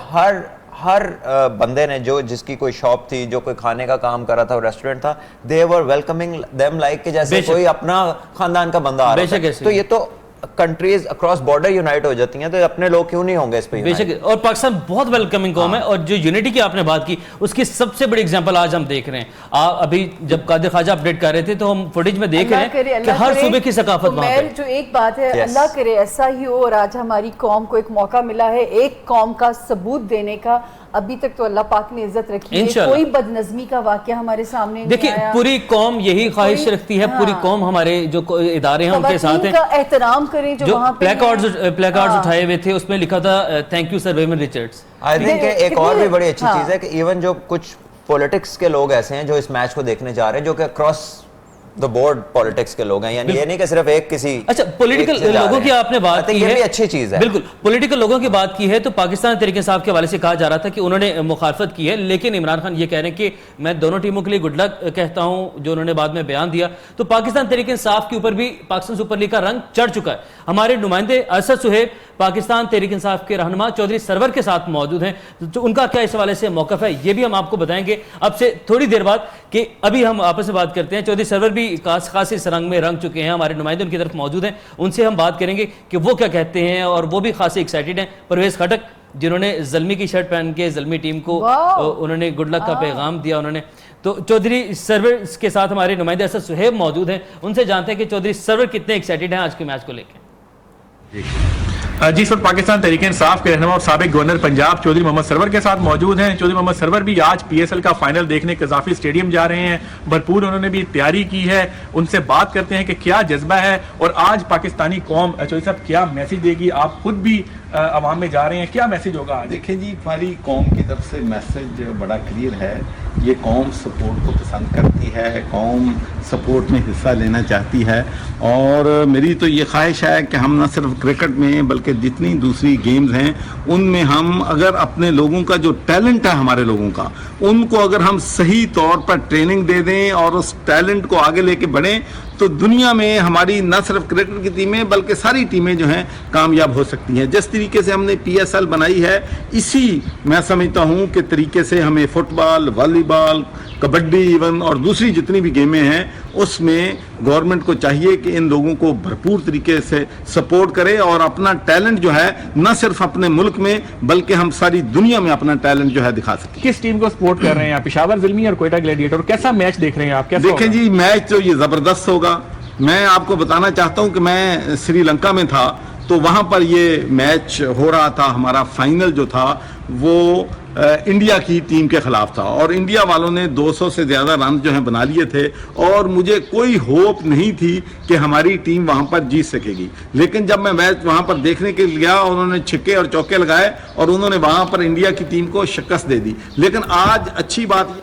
हर बंदे ने जिसकी कोई शॉप थी, जो कोई खाने का काम कर रहा था, रेस्टोरेंट था, दे वर वेलकमिंग देम लाइक कि जैसे कोई अपना खानदान का बंदा आ रहा है। तो ये तो कंट्रीज अक्रॉस बॉर्डर यूनाइट हो जाती हैं, तो अपने लोग क्यों नहीं होंगे इस पे? बेशक, और पाकिस्तान बहुत वेलकमिंग कौम है, और जो यूनिटी की आपने बात की उसकी सबसे बड़ी एग्जांपल आज हम देख रहे हैं। अभी जब कादिर ख्वाजा अपडेट कर रहे थे तो हम फुटेज में देख रहे हैं कि हर सूबे की सकाफत वहां पे। जो एक बात है, अल्लाह करे ऐसा ही हो, और आज हमारी कौम को एक मौका मिला है एक कौम का सबूत देने का। अभी तक तो अल्लाह पाक ने इज्जत रखी है, कोई बदनज़मी का वाकया हमारे सामने नहीं देखिए, पूरी कौम यही ख्वाहिश रखती है। पूरी कौम हमारे जो इदारे हैं उनके साथ हैं, एहतराम करें। जो वहां पे प्लेकार्ड्स उठाए हुए थे, उसमें लिखा था thank you sir Wayman Richards. I think एक और भी बड़ी अच्छी चीज है कि इवन जो कुछ पॉलिटिक्स के लोग ऐसे हैं जो इस मैच को देखने जा रहे हैं, जो कि अक्रॉस द बोर्ड पॉलिटिक्स के लोग हैं, यानी ये नहीं कि सिर्फ एक किसी अच्छा पॉलिटिकल लोगों की आपने बात की है, ये भी अच्छी चीज है। बिल्कुल पॉलिटिकल लोगों की बात की है तो पाकिस्तान तहरीक इंसाफ के हवाले से कहा जा रहा था कि उन्होंने मुखालफत की है, लेकिन इमरान खान ये कह रहे हैं कि मैं दोनों टीमों के लिए गुड लक कहता हूं, जो उन्होंने बाद में बयान दिया। तो पाकिस्तान तहरीक इंसाफ के ऊपर भी पाकिस्तान सुपर लीग का रंग चढ़ चुका है। हमारे नुमाइंदे असद सुहेब पाकिस्तान तहरीक इंसाफ के रहनुमा चौधरी सरवर के साथ मौजूद हैं, तो उनका क्या इस हवाले से मौकफ है ये भी हम आपको बताएंगे अब से थोड़ी देर बाद। कि अभी हम आपस में बात करते हैं, चौधरी सरवर भी खास इस रंग में रंग चुके हैं, हमारे नुमाइंदे उनकी तरफ मौजूद हैं, उनसे हम बात करेंगे कि वो क्या कहते हैं और वो भी खासे एक्साइटेड हैं। परवेज खटक जिन्होंने ज़ल्मी की शर्ट पहन के ज़ल्मी टीम को उन्होंने गुड लक का पैगाम दिया उन्होंने। तो चौधरी सरवर के साथ हमारे नुमाइंदे असद सुहेब मौजूद हैं, उनसे जानते हैं कि चौधरी सरवर कितने एक्साइटेड हैं आज के मैच को लेकर। जी इस वक्त पाकिस्तान तहरीक इंसाफ के रहनुमा और साबिक गवर्नर पंजाब चौधरी मोहम्मद सरवर के साथ मौजूद हैं। चौधरी मोहम्मद सरवर भी आज पीएसएल का फाइनल देखने कज़ाफी स्टेडियम जा रहे हैं, भरपूर उन्होंने भी तैयारी की है। उनसे बात करते हैं कि क्या जज्बा है और आज पाकिस्तानी कौम चौधरी साहब क्या मैसेज देगी, आप खुद भी अवाम में जा रहे हैं, क्या मैसेज होगा आज? देखिए जी, हमारी कौम की तरफ से मैसेज बड़ा क्लियर है, ये कौम सपोर्ट को पसंद करती है, कौम सपोर्ट में हिस्सा लेना चाहती है और मेरी तो ये ख्वाहिश है कि हम न सिर्फ क्रिकेट में बल्कि जितनी दूसरी गेम्स हैं उनमें हम अगर अपने लोगों का जो टैलेंट है हमारे लोगों का, उनको अगर हम सही तौर पर ट्रेनिंग दे दें और उस टैलेंट को आगे लेके बढ़ें तो दुनिया में हमारी न सिर्फ क्रिकेट की टीमें बल्कि सारी टीमें जो हैं कामयाब हो सकती हैं। जिस तरीके से हमने पीएसएल बनाई है, इसी मैं समझता हूं कि तरीके से हमें फुटबॉल, वॉलीबॉल, कबड्डी इवन और दूसरी जितनी भी गेमें हैं उसमें गवर्नमेंट को चाहिए कि इन लोगों को भरपूर तरीके से सपोर्ट करे और अपना टैलेंट जो है न सिर्फ अपने मुल्क में बल्कि हम सारी दुनिया में अपना टैलेंट जो है दिखा सकें। किस टीम को सपोर्ट कर रहे हैं आप, पेशावर ज़ल्मी और क्वेटा ग्लैडिएटर? कैसा मैच देख रहे हैं आप? देखें जी, मैच तो ये जबरदस्त होगा। मैं आपको बताना चाहता हूं कि मैं श्रीलंका में था तो वहां पर ये मैच हो रहा था, हमारा फाइनल जो था वो इंडिया की टीम के खिलाफ था और इंडिया वालों ने 200 से ज़्यादा रन जो हैं बना लिए थे और मुझे कोई होप नहीं थी कि हमारी टीम वहां पर जीत सकेगी। लेकिन जब मैं मैच वहां पर देखने के लिए गया, उन्होंने छिक्के और चौके लगाए और उन्होंने वहां पर इंडिया की टीम को शिकस्त दे दी। लेकिन आज अच्छी बात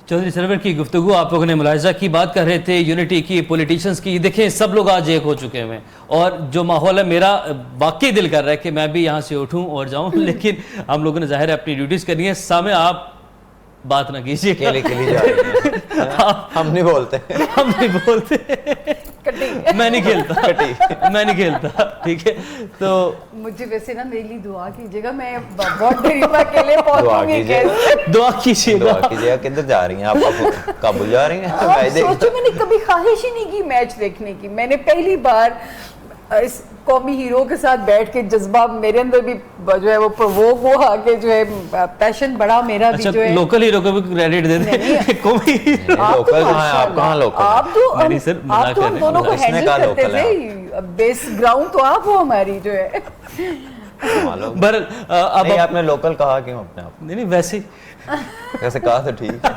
चौधरी सरवर की गुफ्तगू आप लोगों ने मुलाहिजा की, बात कर रहे थे यूनिटी की, पॉलिटिशियंस की। देखें सब लोग आज एक हो चुके हैं और जो माहौल है, मेरा वाकई दिल कर रहा है कि मैं भी यहाँ से उठूँ और जाऊँ, लेकिन हम लोगों ने जाहिर है अपनी ड्यूटीज़ करनी है। सामने आप बात ना कीजिए, जा रही है। हम नहीं बोलते मैं नहीं खेलता ठीक है। तो मुझे वैसे ना मेरे लिए दुआ कीजिएगा, मैं बहुत देरी में अकेले पहुंचूंगी। दुआ कीजिएगा। किधर जा रही हैं आप? काबुल जा रही हैं? सोचो, मैंने कभी ख्वाहिश ही नहीं की मैच देखने की। मैंने पहली बार इस कौमी हीरो के साथ बैठ के जज्बा मेरे अंदर भी जो है वो प्रोवोक वो आके जो है पैशन बड़ा मेरा भी जो है। लोकल हीरो को भी क्रेडिट दे दे। कौमी लोकल कहां है? आप कहां लोकल? आप तो हम दोनों को हैंडल करते थे, बेस ग्राउंड तो आप हो हमारी जो है। अब आपने लोकल कहा क्यों अपने आप? नहीं वैसे कहा तो ठीक है।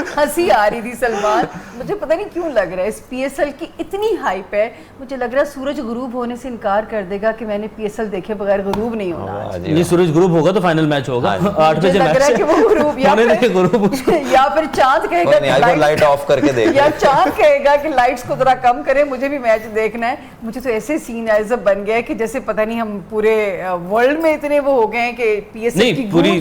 हंसी आ रही थी सलमान, मुझे पता नहीं क्यों लग रहा है इस पीएसएल की इतनी हाइप है, मुझे लग रहा है सूरज गुरूब होने से इनकार कर देगा कि मैंने पीएसएल देखे बगैर गुरूब नहीं होना। ये सूरज गुरूब होगा तो फाइनल मैच होगा 8 बजे लग रहा है कि वो गुरूब या फिर चांद कहेगा लाइट ऑफ करके देख, या चांद कहेगा कि लाइट्स को जरा कम करें, मुझे भी मैच देखना है। मुझे तो ऐसे सीन ऐसा बन गया है कि जैसे पता नहीं हम पूरे वर्ल्ड में इतने वो हो गए हैं कि पीएसएल की पूरी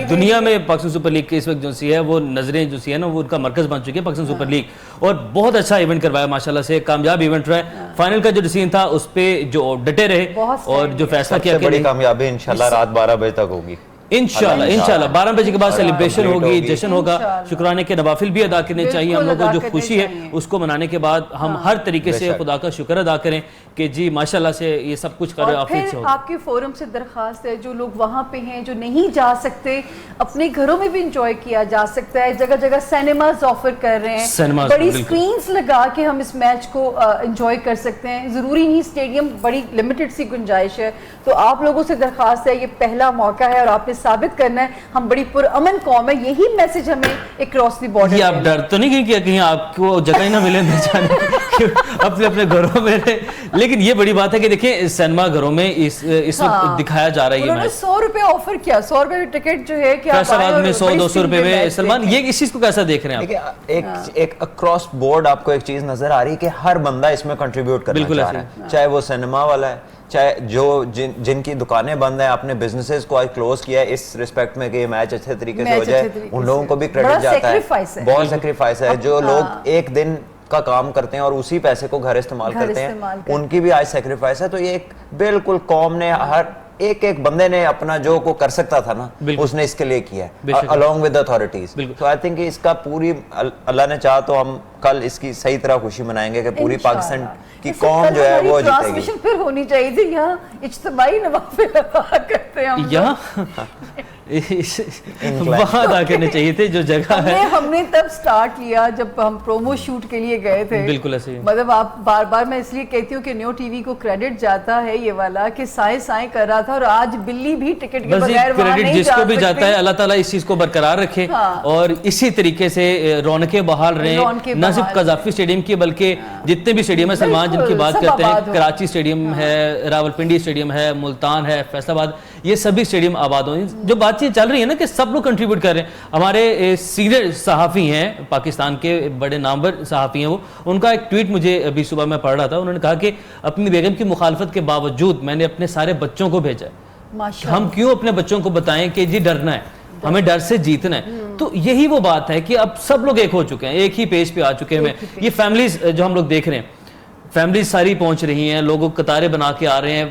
दुनिया में पाकिस्तान सुपर लीग के इस वक्त जो सी है वो नजरें जो सी है ना वो उनका मरकज बन चुकी है पाकिस्तान सुपर लीग। और बहुत अच्छा इवेंट करवाया माशाल्लाह से, कामयाब इवेंट रहा है। फाइनल का जो डिसीजन था उस पे जो डटे रहे और जो फैसला किया, बड़ी कामयाबी इंशाल्लाह रात 12 बजे तक होगी। इंशाल्लाह 12 बजे के बाद सेलिब्रेशन होगी, जश्न होगा, शुक्राने के नवाफिल भी अदा करने चाहिए। हम लोगों को जो खुशी है उसको मनाने के बाद हम हर तरीके से खुदा का शुक्र अदा करें कि जी माशाल्लाह से ये सब कुछ कर आपके फोरम से दरखास्त है, जो लोग वहाँ पे हैं जो नहीं जा सकते, अपने घरों में भी इंजॉय किया जा सकता है। जगह जगह सिनेमाज ऑफर कर रहे हैं, बड़ी स्क्रीन्स लगा के हम इस मैच को इंजॉय कर सकते हैं। जरूरी नहीं स्टेडियम, बड़ी लिमिटेड सी गुंजाइश है। तो आप लोगों से दरखास्त है, ये पहला मौका है और आपने साबित करना है हम बड़ी पुरअमन कौम है, यही मैसेज हमें एक क्रॉस द बॉर्डर। ये आप डर तो नहीं कि कहीं आपको जगह ही ना मिले अंदर जाने अपने अपने घरों में रहे। लेकिन ये बड़ी बात है कि देखिए सिनेमा घरों में इस वक्त दिखाया जा रहा है। उन्होंने 100 रुपए ऑफर किया, 100 रुपए टिकट जो है कि फैसलाबाद में 100-200 रुपए में। सलमान ये इस चीज को कैसा देख रहे हैं आप? एक अक्रॉस बोर्ड आपको एक चीज नजर आ रही है कि हर बंदा इसमें कंट्रीब्यूट करना चाह रहा है, चाहे वो सिनेमा वाला है, चाहे जो जिनकी दुकानें बंद हैं, अपने बिजनेसेस को आज क्लोज किया है इस रिस्पेक्ट में कि ये मैच अच्छे तरीके से हो जाए, उन लोगों को भी क्रेडिट जाता है। बहुत सेक्रीफाइस है। जो लोग एक दिन का काम करते हैं और उसी पैसे को घर इस्तेमाल करते हैं, उनकी भी आज सेक्रीफाइस है। तो ये एक बिल्कुल कौम ने, हर एक बंदे ने अपना जो को कर सकता था ना, उसने इसके लिए किया है अलोंग विद अथॉरिटीज। तो आई थिंक इसका पूरी अल्लाह ने चाहा तो हम कल इसकी सही तरह खुशी मनाएंगे कि पूरी पाकिस्तान की कौम जो है वो जीतेगी। फिर होनी चाहिए थी यहाँ इज्तिमाई नवाफिल करते हैं यहाँ वहां अदा करने चाहिए थे जो जगह है। हमने तब स्टार्ट किया जब हम प्रोमो शूट के लिए गए थे। बिल्कुल ऐसे मतलब आप बार बार मैं इसलिए कहती हूँ कि न्यू टीवी को क्रेडिट जाता है ये वाला कि साए कर रहा था, और आज बिल्ली भी टिकट के बगैर वहां नहीं जिसको भी जाता है, अल्लाह ताला इस चीज को बरकरार रखे और इसी तरीके से रौनकें बहाल रहे, न सिर्फ कजाफी स्टेडियम की बल्कि जितने भी स्टेडियम है सलमान जिनकी बात करते हैं, कराची स्टेडियम है, रावलपिंडी स्टेडियम है, मुल्तान है, फैसलाबाद, ये सभी स्टेडियम आबाद हो। जो बातचीत चल रही है ना कि सब लोग कंट्रीब्यूट कर रहे हैं। हमारे सीनियर सहाफ़ी हैं, पाकिस्तान के बड़े नामवर सहाफ़ी हैं, वो उनका एक ट्वीट मुझे अभी सुबह मैं पढ़ रहा था। उन्होंने कहा कि अपनी बेगम की मुखालफत के बावजूद मैंने अपने सारे बच्चों को भेजा है। हम क्यों अपने बच्चों को बताएं कि जी डरना है, हमें डर से जीतना है। तो यही वो बात है कि अब सब लोग एक हो चुके हैं, एक ही पेज पे आ चुके हैं। ये फैमिलीज जो हम लोग देख रहे हैं, फैमिलीज सारी पहुंच रही हैं, लोगों कतारें बना के आ रहे हैं,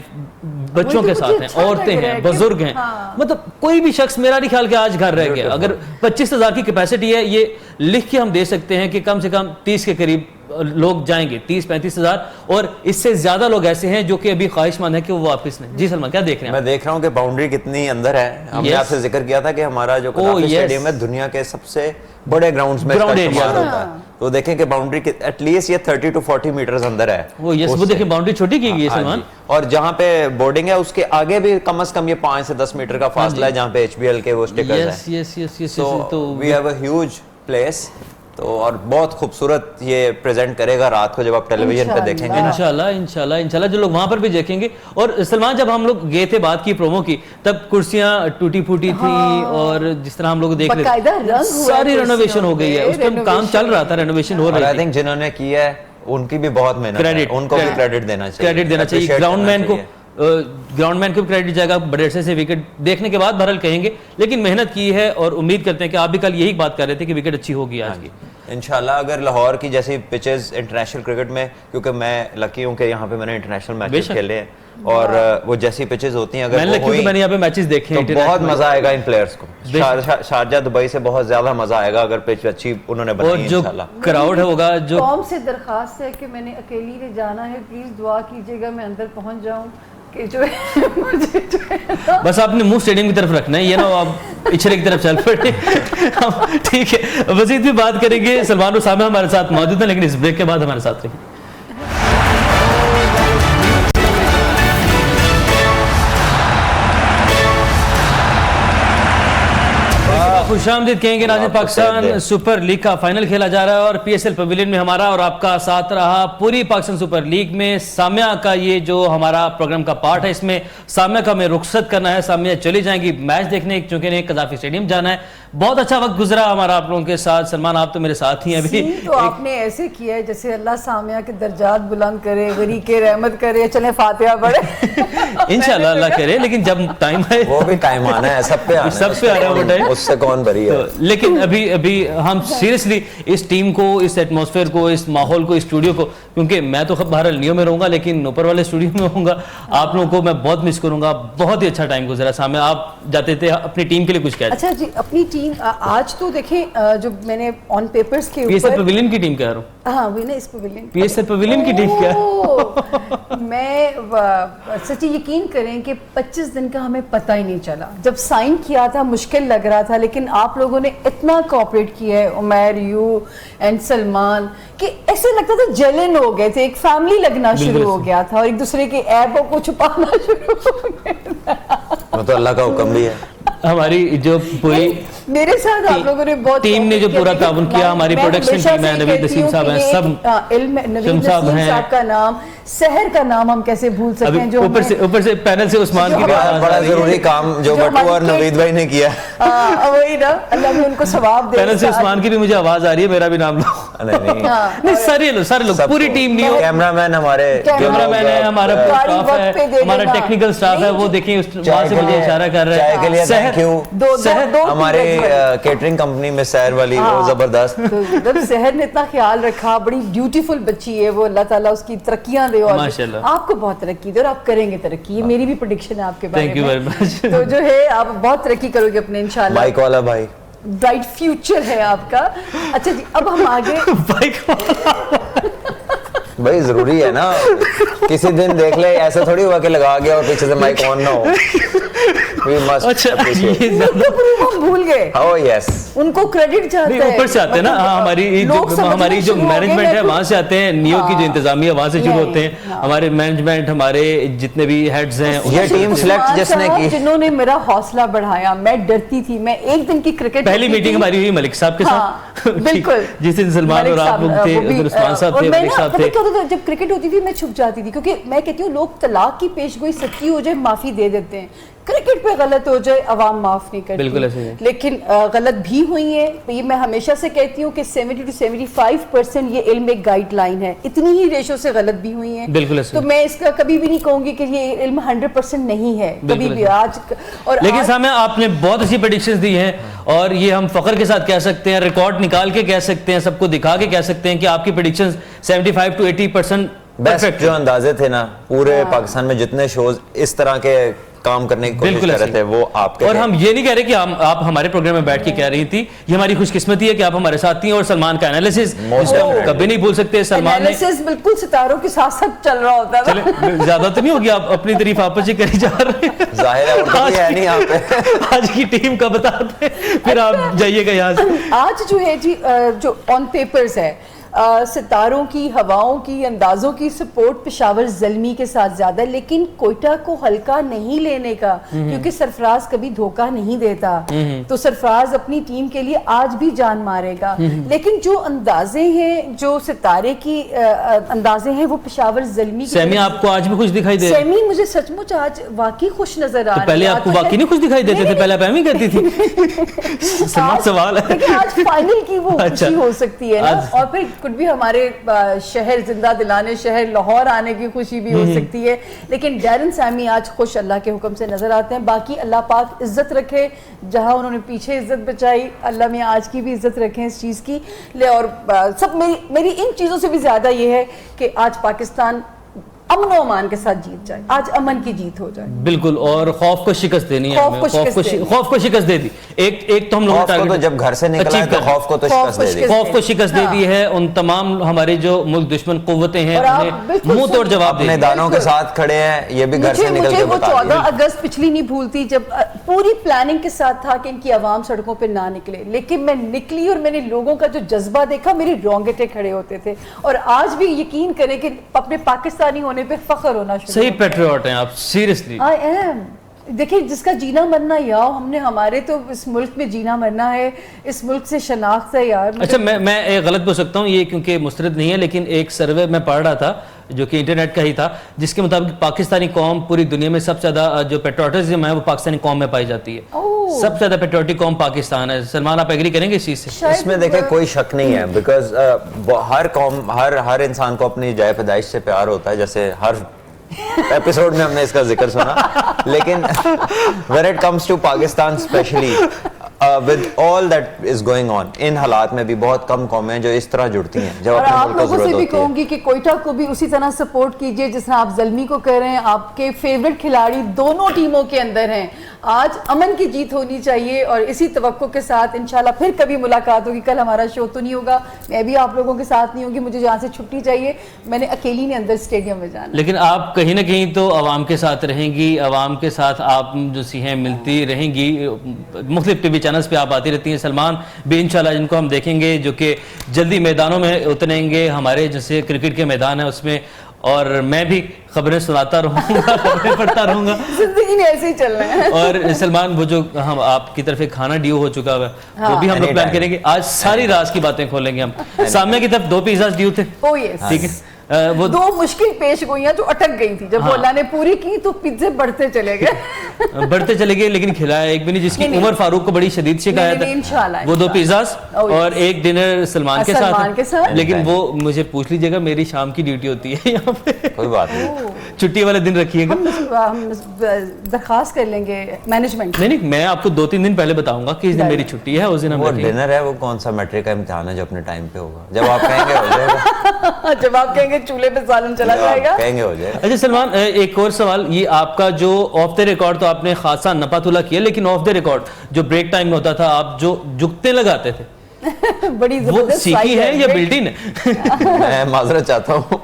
बच्चों के साथ हैं, औरतें हैं, बुजुर्ग हैं। मतलब कोई भी शख्स, मेरा नहीं ख्याल कि आज घर रह गया। अगर 25,000 की कैपेसिटी है, ये लिख के हम दे सकते हैं कि कम से कम 30 के करीब लोग जाएंगे, 30-35,000, और इससे ज्यादा लोग ऐसे हैं जो कि अभी ख्वाहिशमंद है कि वो वापस नहीं। जी सलमान क्या देख रहे हैं? मैं देख रहा हूँ कि बाउंड्री कितनी अंदर है। हमने आपसे जिक्र किया था कि हमारा जो स्टेडियम है दुनिया के सबसे बड़े ग्राउंड्स में इस्तेमाल होता है। तो देखें कि बाउंड्री एटलीस्ट ये 30 to 40 मीटर्स अंदर है। वो देखिए बाउंड्री छोटी की गई है सलमान। और जहाँ पे बोर्डिंग है उसके आगे भी कम से कम ये 5 से 10 मीटर का फासला है जहाँ पे HBL के वो स्टिकर्स हैं। तो we have a huge place. तो और बहुत खूबसूरत ये प्रेजेंट करेगा रात को जब आप टेलीविजन पे देखेंगे। इंशाल्लाह जो लोग वहां पर भी देखेंगे। और सलमान जब हम लोग गए थे, बात की प्रोमो की, तब कुर्सियां टूटी फूटी थी और जिस तरह हम लोग देख रहे थे सारी रेनोवेशन हो गई है, उस पर काम चल रहा था, रेनोवेशन हो रही है। आई थिंक जिन्होंने किया है उनकी भी बहुत मेहनत है, उनको भी क्रेडिट देना चाहिए। ग्राउंडमैन को भी क्रेडिट जाएगा, बड़े अरसे से विकेट देखने के बाद बहरहाल कहेंगे, लेकिन मेहनत की है और उम्मीद करते हैं कि आप भी कल यही बात कर रहे थे कि विकेट अच्छी होगी आज की। इंशाल्लाह अगर लाहौर की जैसी पिचेस इंटरनेशनल क्रिकेट में, क्योंकि मैं लकी हूं कि यहाँ पे मैंने इंटरनेशनल मैचेस खेले हैं और वो जैसी पिचेस होती हैं, अगर मैंने यहाँ पे मैचेस देखे हैं तो बहुत मजा आएगा इन प्लेयर्स को। शारजा दुबई से बहुत ज्यादा मजा आएगा अगर पिच अच्छी उन्होंने बनाई। जो क्राउड होगा, जो कौम से दरखास्त है कि मैंने अकेली ने जाना है, प्लीज दुआ कीजिएगा मैं अंदर पहुंच जाऊं कि जो है मुझे जो है बस आपने मुंह स्टेडियम की तरफ रखना है, ये ना आप इछरे की तरफ चल पड़े। ठीक है, मज़ीद भी बात करेंगे। सलमान और सामिया हमारे साथ मौजूद हैं, लेकिन इस ब्रेक के बाद हमारे साथ रहिए। खुशामदीद कहेंगे नाज़रीन। पाकिस्तान सुपर लीग का फाइनल खेला जा रहा है और PSL पवेलियन में हमारा और आपका साथ रहा पूरी पाकिस्तान सुपर लीग में। सामिया का ये जो हमारा प्रोग्राम का पार्ट है, इसमें सामिया का हमें रुखसत करना है। सामिया चली जाएंगी मैच देखने, चूंकि इन्हें कजाफी स्टेडियम जाना है। बहुत अच्छा वक्त गुजरा हमारा आप लोगों के साथ। सलमान आप तो मेरे साथ ही हैं अभी। तो आपने ऐसे किया है जैसे अल्लाह सामिया के दर्जात बुलंद करे, गरीके रहमत करे, चले फातिहा पढ़े। इंशाल्लाह अल्लाह करे, लेकिन जब टाइम है वो भी टाइम आना है, सब पे आना है वो टाइम, उससे कौन बरी है। लेकिन अभी हम सीरियसली इस टीम को, इस एटमॉस्फेयर को, इस माहौल को, इस स्टूडियो को, क्योंकि मैं तो बहरहाल नियो में रहूंगा लेकिन ऊपर वाले स्टूडियो में रहूंगा, आप लोगों को मैं बहुत मिस करूंगा। बहुत ही अच्छा टाइम गुजरा। सामिया आप जाते थे अपनी टीम के लिए कुछ कहते? अच्छा जी, अपनी टीम आज तो देखें जो मैंने ऑन पेपर्स के ऊपर PSL पवेलियन की टीम कह रहा हूँ। हाँ वही ना, इस पवेलियन PSL पवेलियन की टीम क्या? मैं सच्ची यकीन करें कि 25 दिन का हमें पता ही नहीं चला। जब साइन किया था मुश्किल लग रहा था, लेकिन आप लोगों ने इतना कोऑपरेट किया है, उमैर, यू एंड सलमान, कि ऐसे लगता था जलन हो गए थे, एक फैमिली लगना शुरू हो गया था और एक दूसरे के ऐबों को छुपाना शुरू हो गया। वो तो अल्लाह का हुक्म भी है। हमारी जो पूरी मेरे साथ आप लोगों ने बहुत टीम ने जो पूरा ताउन किया, हमारी प्रोडक्शन टीम है, नवीद नसीम साहब हैं, सब नवीद नसीम साहब का नाम, शहर का नाम हम कैसे भूल सकते हैं, जो ऊपर से पैनल से उस्मान की बड़ा जरूरी काम जो बट्टू और नवीद भाई ने किया, वही ना, अल्लाह भी उनको सवाब दे। पैनल से उस्मान की भी मुझे आवाज आ रही है, मेरा भी नाम लो। नहीं सारे लोग पूरी टीम नहीं, कैमरामैन हमारे, कैमरामैन है हमारा, स्टाफ है हमारा, टेक्निकल स्टाफ है, वो देखिए वहां से मुझे इशारा कर रहा है। के लिए थैंक यू हमारे केटरिंग कंपनी में सहर वाली, वो जबरदस्त। तो सहर ने इतना ख्याल रखा, बड़ी ब्यूटीफुल बच्ची है वो, अल्लाह ताला उसकी तरक्कियां दे और आपको बहुत तरक्की दे, और आप करेंगे तरक्की, ये मेरी भी प्रेडिक्शन है आपके बारे में। Thank you very much. तो जो है आप बहुत तरक्की करोगे अपने इंशाल्लाह। बाइक वाला भाई, ब्राइट फ्यूचर है आपका। अच्छा जी, अब हम आगे बाइक भाई जरूरी है ना, किसी दिन देख ले, ऐसा थोड़ी हुआ कि लगा गया और पीछे से माइक ऑन ना हो। अच्छा हम भूल गए। ओह यस, उनको क्रेडिट चाहते हैं, ऊपर से आते हैं ना, हमारी जो मैनेजमेंट है वहां से आते हैं, नियो की जो इंतजामिया वहां से शुरू होते हैं, हमारे मैनेजमेंट, हमारे जितने भी हेड्स हैं, ये टीम सिलेक्ट जिसने की, जिन्होंने मेरा हौसला बढ़ाया। मैं डरती थी, मैं एक दिन की क्रिकेट, पहली मीटिंग हमारी हुई मलिक साहब के साथ, बिल्कुल जिस दिन सलमान और आप लोग थे, उस्मान साहब थे, मलिक साहब थे। जब क्रिकेट होती थी मैं छुप जाती थी, क्योंकि मैं कहती हूँ लोग तलाक की पेशगोई सच्ची हो जाए माफी दे देते हैं, क्रिकेट पे गलत हो जाए अवाम माफ नहीं करती। बिल्कुल ऐसे है। लेकिन गलत भी हुई है, तो ये मैं हमेशा से कहती हूँ कि 70 to 75% ये इल्म एक गाइडलाइन है, इतनी ही रेशो से गलत भी हुई है। बिल्कुल ऐसे। तो मैं इसका कभी भी नहीं कहूंगी कि ये इल्म 100% नहीं है, कभी भी आज। और लेकिन सामने आपने बहुत अच्छी प्रेडिक्शंस दी हैं, और ये हम फख्र के साथ कह सकते हैं, रिकॉर्ड निकाल के कह सकते हैं, सबको दिखा के कह सकते हैं कि आपकी प्रेडिक्शंस 75 to 80% बेस्ट जो अंदाजे थे ना पूरे पाकिस्तान में, जितने शोज इस तरह के काम करने की कोशिश कर रहे थे वो आपके, और हम ये नहीं कह रहे कि आप हमारे प्रोग्राम में बैठ के कह रही थी, ये हमारी खुशकिस्मती है कि आप हमारे साथ थी। और सलमान का एनालिसिस कभी नहीं भूल सकते, सलमान ने बिल्कुल सितारों के साथ साथ चल रहा होता है। चले ज्यादा तो नहीं होगी, आप अपनी तारीफ आपस ही करी जा रहे हैं, जाहिर है नहीं यहाँ पे आज की टीम का बताते फिर आप जाइएगा यहाँ से। आज जो है जी, जो ऑन पेपर्स है, सितारों की, हवाओं की, अंदाजों की सपोर्ट पेशावर ज़ल्मी के साथ ज्यादा, लेकिन कोयटा को हल्का नहीं लेने का, क्योंकि सरफराज कभी धोखा नहीं देता, तो सरफराज अपनी टीम के लिए आज भी जान मारेगा। लेकिन जो अंदाजे हैं, जो सितारे की अंदाजे हैं, वो पेशावर ज़ल्मी की। सेमी आपको आज भी खुश दिखाई दे? सेमी मुझे सचमुच आज वाकई खुश नजर आ रहा है। पहले आपको वाकई नहीं खुश दिखाई देते थे? पहले आप एम ही कहती थी। सवाल है लेकिन आज फाइनल की वो खुशी हो सकती है ना, और फिर कुछ भी हमारे शहर जिंदा दिलाने, शहर लाहौर आने की खुशी भी हो सकती है। लेकिन डैरन सैमी आज खुश अल्लाह के हुक्म से नजर आते हैं। बाकी अल्लाह पाक इज्जत रखे, जहां उन्होंने पीछे इज्जत बचाई, अल्लाह में आज की भी इज्जत रखें इस चीज की ले। और सब मेरी इन चीजों से भी ज्यादा ये है कि आज पाकिस्तान अमन और अमान के साथ जीत जाए, आज अमन की जीत हो जाए। बिल्कुल, और खौफ को शिकस्त देनी है, खौफ को शिकस्त दे दी। एक तो हम लोगों ने तो जब घर से निकला है तो खौफ को तो शिकस्त दे दी, खौफ को शिकस्त दे दी है। उन तमाम हमारे जो मुल्क दुश्मन कुव्वतें हैं उन्हें मुंह तोड़ जवाब अपने दानों के साथ खड़े हैं। ये भी घर से निकल के बता 14 अगस्त पिछली नहीं भूलती, जब पूरी प्लानिंग के साथ था कि इनकी आवाम सड़कों पर ना निकले, लेकिन मैं निकली और मैंने लोगों का जो जज्बा देखा, मेरे रोंगटे खड़े होते थे। और आज भी यकीन करें कि अपने पाकिस्तानी होने पर फख्र होना। सही पेट्रियट हैं आप, सीरियसली। I am. देखिए, जिसका जीना मरना यार, हमने हमारे तो इस मुल्क में जीना मरना है, इस मुल्क से शनाख्त है यार। अच्छा, मैं एक गलत बोल सकता हूँ ये, क्योंकि मुस्तरद नहीं है, लेकिन एक सर्वे मैं पढ़ रहा था जो कि इंटरनेट का ही था, जिसके मुताबिक पाकिस्तानी कौम पूरी दुनिया में सबसे ज्यादा जो पेट्रियटिज्म है वो पाकिस्तानी कौम में पाई जाती है। सबसे ज्यादा पेट्रियटिक कौम पाकिस्तान है। सलमान, आप एग्री करेंगे इस चीज से? इसमें देखें कोई शक नहीं है, बिकॉज हर कौम, हर इंसान को अपनी जाए पैदाइश से प्यार होता है, जैसे हर एपिसोड में हमने इसका जिक्र सुना। लेकिन when it comes to Pakistan specially, with all that is going on, इन हालात में भी बहुत कम कौमें हैं जो इस तरह जुड़ती हैं जब अपने मुल्क को जरूरत होती है। आप लोगों से भी कहूंगी कि कोयटा को भी उसी तरह सपोर्ट कीजिए जिस तरह आप ज़ल्मी को कह रहे हैं। आपके फेवरेट खिलाड़ी दोनों टीमों के अंदर हैं। आज अमन की जीत होनी चाहिए, और इसी तवक्को के साथ इंशाल्लाह फिर कभी मुलाकात होगी। कल हमारा शो तो नहीं होगा, मैं भी आप लोगों के साथ नहीं होगी, मुझे यहाँ से छुट्टी चाहिए, मैंने अकेली ने अंदर स्टेडियम में जाना। लेकिन आप कहीं ना कहीं तो आवाम के साथ रहेंगी, आवाम के साथ आप जो सी हैं मिलती रहेंगी, मुख्तलिफ टीवी चैनल्स पे आप आती रहती हैं। सलमान भी इंशाल्लाह, जिनको हम देखेंगे जो कि जल्दी मैदानों में उतरेंगे, हमारे जैसे क्रिकेट के मैदान है उसमें, और मैं भी खबरें सुनाता रहूंगा, खबरें पढ़ता रहूंगा, जिंदगी में ऐसे ही चलना है। और सलमान वो जो हम आपकी तरफ एक खाना ड्यू हो चुका है वो भी हम लोग प्लान करेंगे। आज सारी राज की बातें खोलेंगे हम। सामने की तरफ 2 पिज्जा ड्यू थे, ओह यस, ठीक है, वो 2 मुश्किल पेश गोइयां जो अटक गई थी, जब वो अल्लाह ने पूरी की तो पिज्जे बढ़ते चले गए लेकिन खिलाया एक भी नहीं, जिसकी नहीं, उमर फारूक को बड़ी शदीद शिकायत है। वो 2 पिज्जास और एक डिनर सलमान के साथ, लेकिन वो मुझे पूछ लीजिएगा, मेरी शाम की ड्यूटी होती है यहाँ पे, कोई बात नहीं, छुट्टी वाले दिन रखिएगा। हम दरखास्त कर लेंगे मैनेजमेंट। नहीं, मैं आपको 2-3 दिन पहले बताऊंगा कि इस दिन मेरी छुट्टी है, उस दिन हम डिनर है। वो कौन सा मैट्रिक का इम्तिहान है जो अपने टाइम पे होगा? जब आप कहेंगे हो जाएगा। जब आप कहेंगे चूल्हे पे सालन चला जाएगा, कहेंगे हो जाएगा। अच्छा सलमान, एक और सवाल, ये आपका जो ऑफ द रिकॉर्ड तो आपने खासा नपातुला किया, लेकिन ऑफ द रिकॉर्ड जो ब्रेक टाइम में होता था आप जो जुगते लगाते थे बड़ी वो सीखी है या बिल्डिंग है? मैं माजरत चाहता हूँ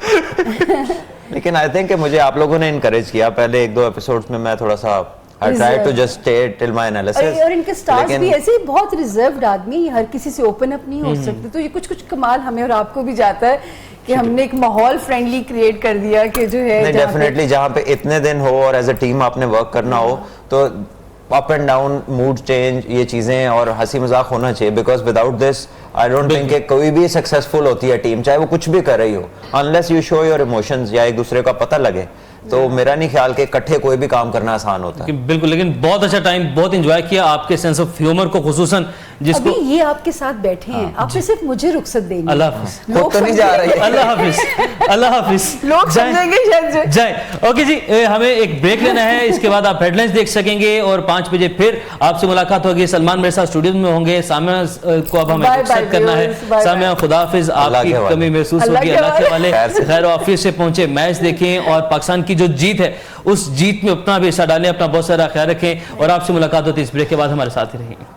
लेकिन आई थिंक मुझे आप लोगों ने इनकरेज किया पहले 1-2 एपिसोड्स में। मैं थोड़ा सा I tried to just stay till my analysis। और इनके स्टार्स भी ऐसे ही बहुत रिजर्व्ड आदमी, हर किसी से ओपन अप नहीं हो सकते, तो ये कुछ कमाल हमें और आपको भी जाता है कि हमने एक माहौल फ्रेंडली क्रिएट कर दिया कि जो है डेफिनेटली जहाँ पे इतने दिन हो और एज अ टीम आपने वर्क करना हो तो up and down, mood change, ये चीजें और हंसी मजाक होना चाहिए, because without this I don't think कि कोई भी सक्सेसफुल होती है टीम, चाहे वो कुछ भी कर रही हो, unless you show your emotions या एक दूसरे का पता लगे, तो मेरा नहीं ख्याल कि इकट्ठे कोई भी काम करना आसान होता है। बिल्कुल, लेकिन बहुत अच्छा टाइम, बहुत एंजॉय किया आपके सेंस ऑफ ह्यूमर को, खुसूसन जिसको अभी ये आपके साथ बैठे हैं, आपने सिर्फ मुझे रुखसत देंगे। अल्लाह हाफिज। लोग तो नहीं जा रही है। अल्लाह हाफिज, अल्लाह हाफिज। लोग समझेंगे शायद जय। ओके जी, हमें एक ब्रेक लेना है, इसके बाद आप हेडलाइंस देख सकेंगे और 5 बजे फिर आपसे मुलाकात होगी। सलमान मेरे साथ स्टूडियो में होंगे, सामिया को अब हमें रुखसत करना है। सामिया खुदा हाफिज, आपकी कमी महसूस होगी, अल्लाह के वाले खैर ऑफिस से पहुंचे, मैच देखें और पाकिस्तान की जो जीत है उस जीत में अपना भी हिस्सा डालें, अपना बहुत सारा ख्याल रखें और आपसे मुलाकात होती है इस ब्रेक के बाद, हमारे साथ ही रहेंगे।